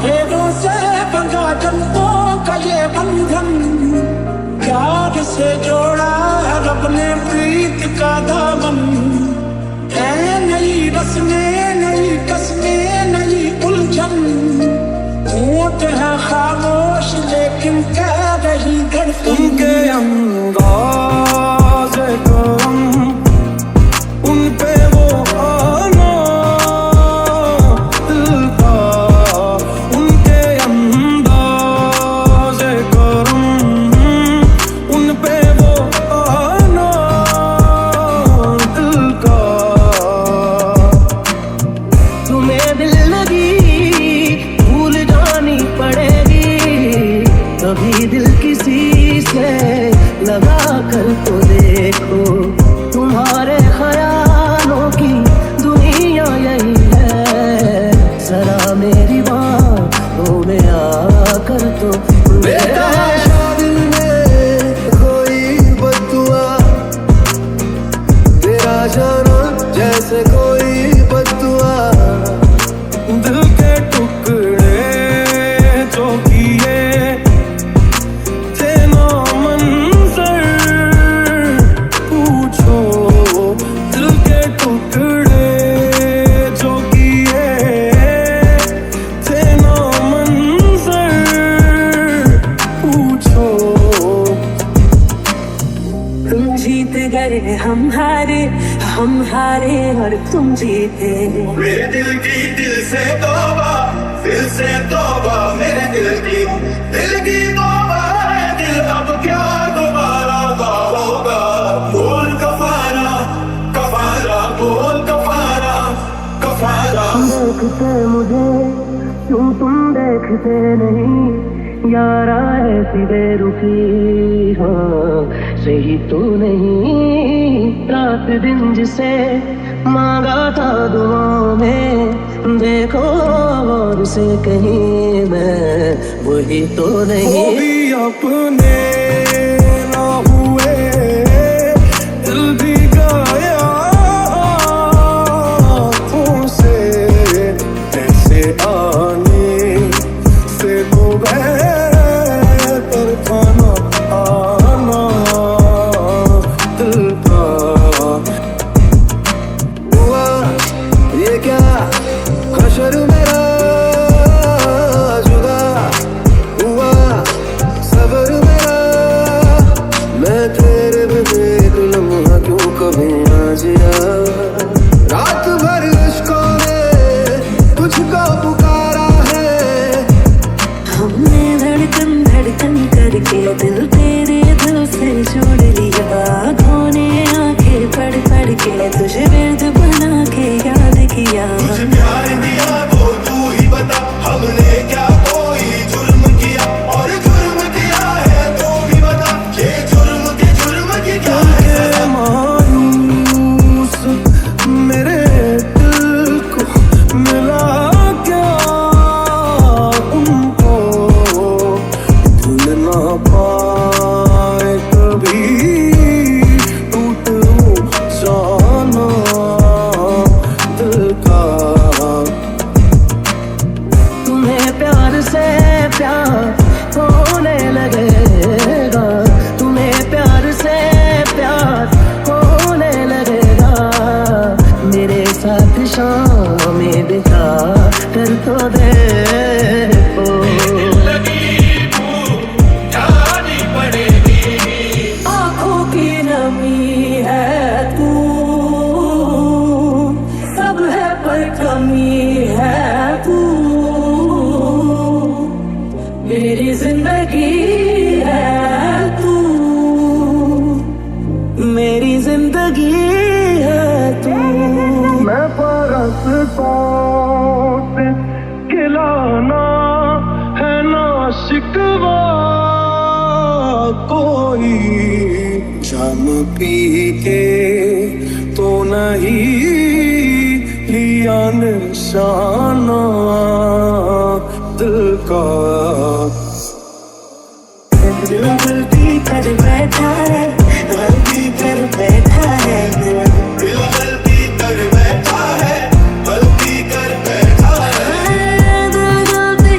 फेरों से बंधा जन्मों का ये बंधन, प्यार से जोड़ा रब ने प्रीत का दामन। है नई रस्में, नई कस्में, नई उलझन, होंठ है खामोश लेकिन कह रही धड़कन। उनके अंदाज़े करम, उन पे वो आना दिल का, उनके अंदाज़े करम, उन पे वो आना दिल का। तुम्हें दिल लगी भूल जानी पड़ेगी, कभी दिल किसी से लगा कर तो देखो। तुम्हारे ख्यालों की दुनिया यही है, जरा मेरी बातों में आकर तो दिल में कोई बद्दुआ, तेरा जाना जैसे कोई बद्दुआ। दिल के टुकड़े जो किए थे ना मंजर, पूछो। दिल के टुकड़े जो किए थे ना मंजर, पूछो। तुम जीत गए हम हारे, हम हारे और तुम जीते। मेरे दिल की दिल से तौबा, दिल से तौबा, मेरे दिल की तौबा है। दिल अब क्या दोबारा होगा, बोल कफारा कफारा, बोल कफारा कफारा। देखते मुझे क्यों तुम देखते नहीं, यारा ऐसी बेरुखी हाँ सही तो नहीं। रात दिन जिसे मांगा था दुआओं में, देखो और से कहीं मैं वही तो नहीं। वो भी अपने ना हुए, दिल भी गया आँखों से, ऐसे आने से तो बेहतर था ना आना दिल का। हुआ ये क्या हशर मेरा जुदा, हुआ सबर मेरा, मैं तेरे बिना एक लम्हा क्यों कभी ना जिया। रात भर इश्कों ने तुझको पुकारा है, हमने धड़कन धड़कन करके दिल तेरे दिल से जोड़ लिया। आँखों ने आंखें पढ़ पढ़ के तुझे विर्द बना के याद किया। तुझे प्यार दिया वो तू ही बता, हमने क्या कोई जुर्म किया, और जुर्म किया है तो भी बता, ये जुर्म की क्या है सजा। मायूस मेरे दिल को मिला क्या उनको, भूल ना पाए कभी टूट जाना दिल का। तुम्हें प्यार से प्यार होने लगेगा, तुम्हें प्यार से प्यार होने लगेगा। मेरे साथ शाम में बिता कर तो देखो। आँखों की नमी है तू, सब है पर कमी है तू। मेरी जिंदगी है तू, मेरी जिंदगी है तू। मैं परसता से खिलाना है ना शिकवा कोई, जाम पी के तो नहीं लिया निशाना दिल का। दिल गलती कर बैठा है, गलती कर बैठा है। दिल गलती कर बैठा है, गलती कर बैठा है। दिल गलती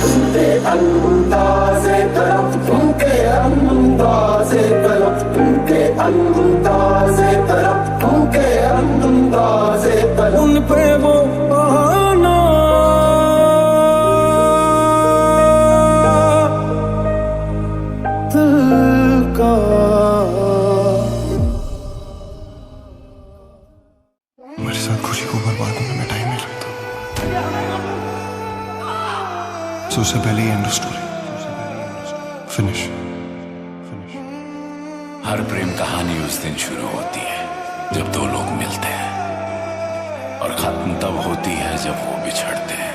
तुमके अंदाज़े तरफ, तुमके अंदाज़े तरफ, तुमके अंदाज़े तरफ, तुमके अंदाज़े तरफ, उन पे वो बहाना दिल का। मेरे साथ खुशी को बर्बाद होने में टाइम नहीं लगता, so उससे पहले ही एंड स्टोरी फिनिश। हर प्रेम कहानी उस दिन शुरू होती है जब दो लोग मिलते हैं, और खत्म तब होती है जब वो बिछड़ते हैं।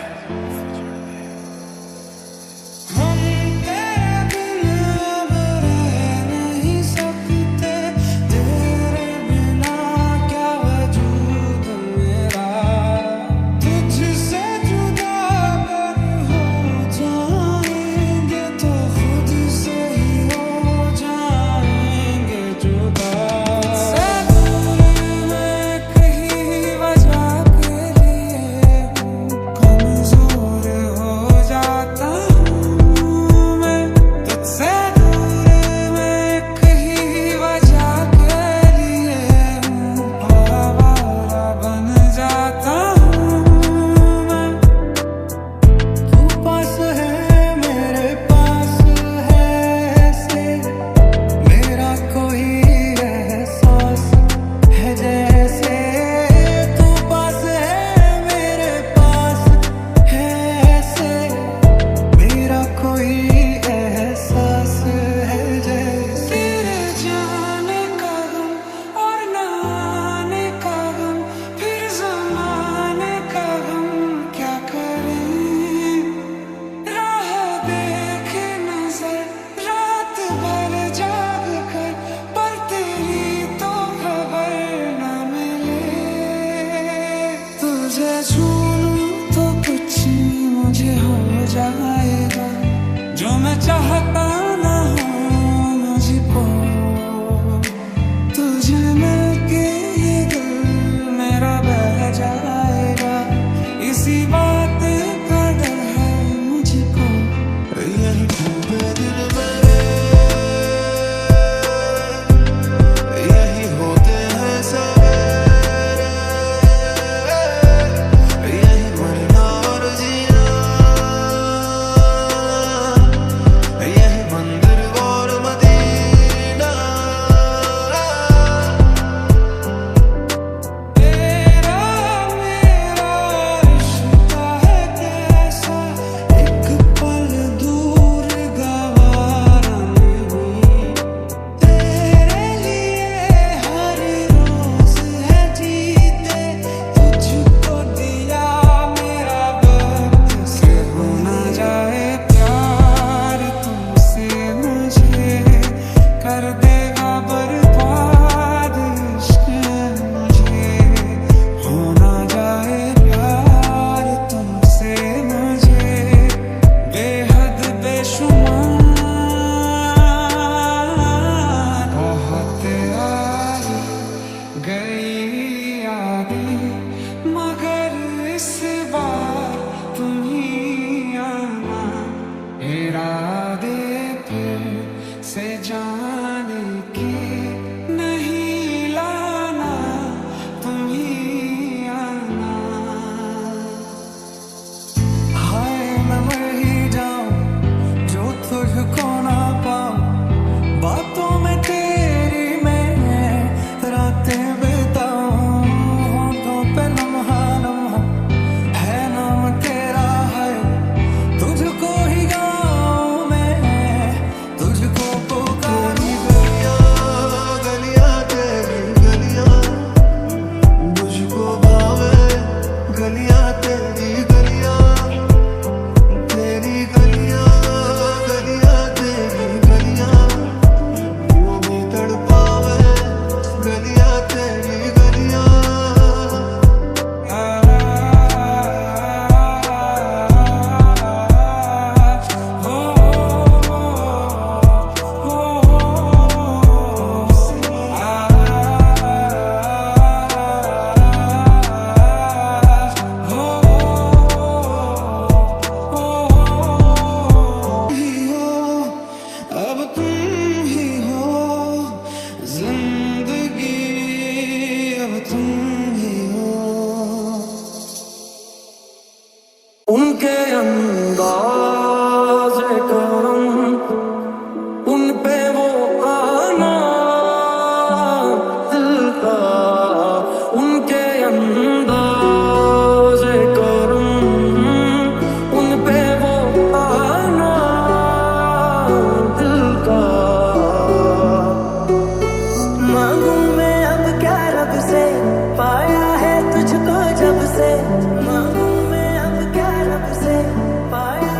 उनके अंदाज़े करम, उन पे वो आना दिल का, उनके अंदाज़े करम, उन पे वो आना दिल का। मांगू मैं अब क्या रब से, पाया है तुझको जब से। मांगू मैं अब क्या रब से, पाया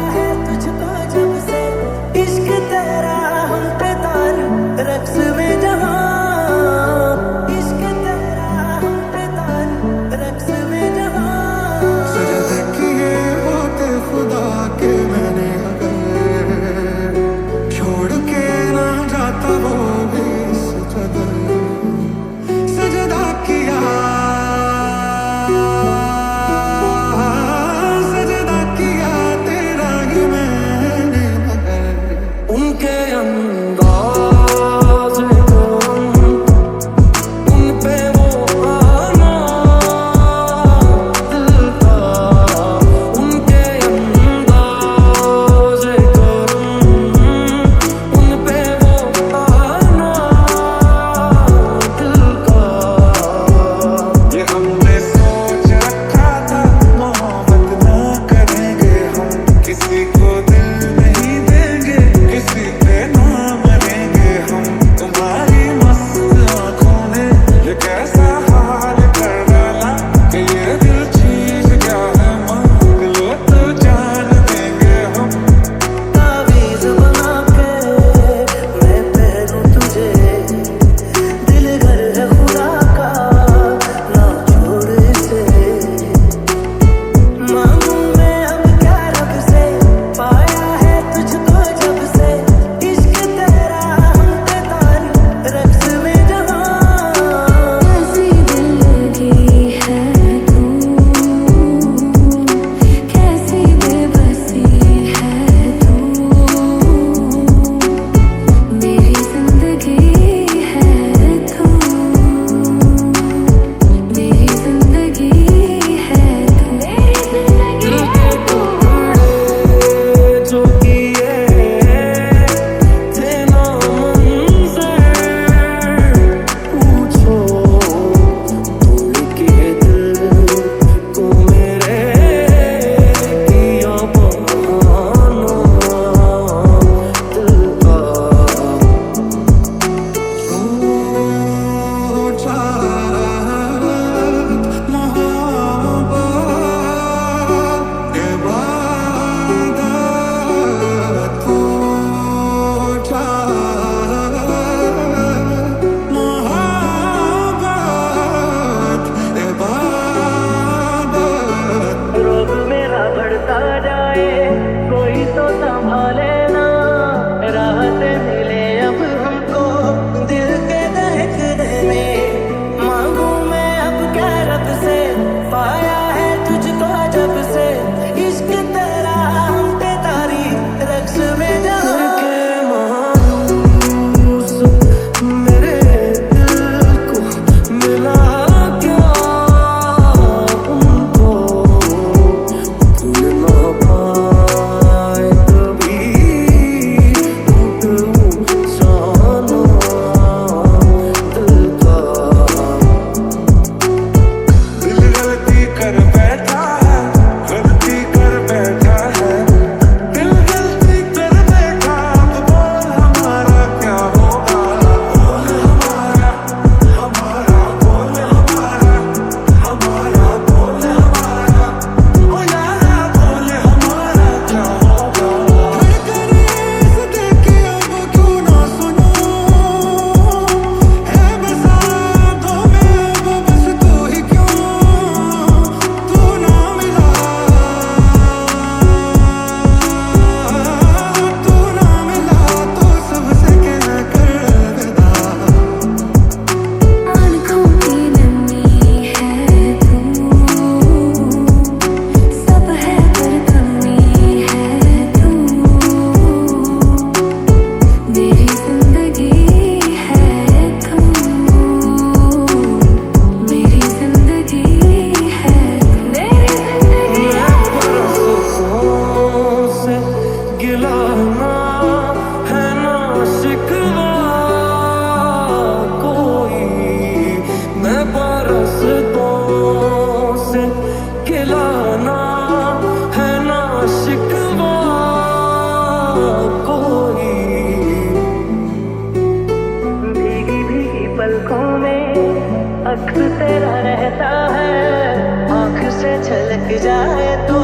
वक्त तेरा रहता है, आँख से झलक जाए तो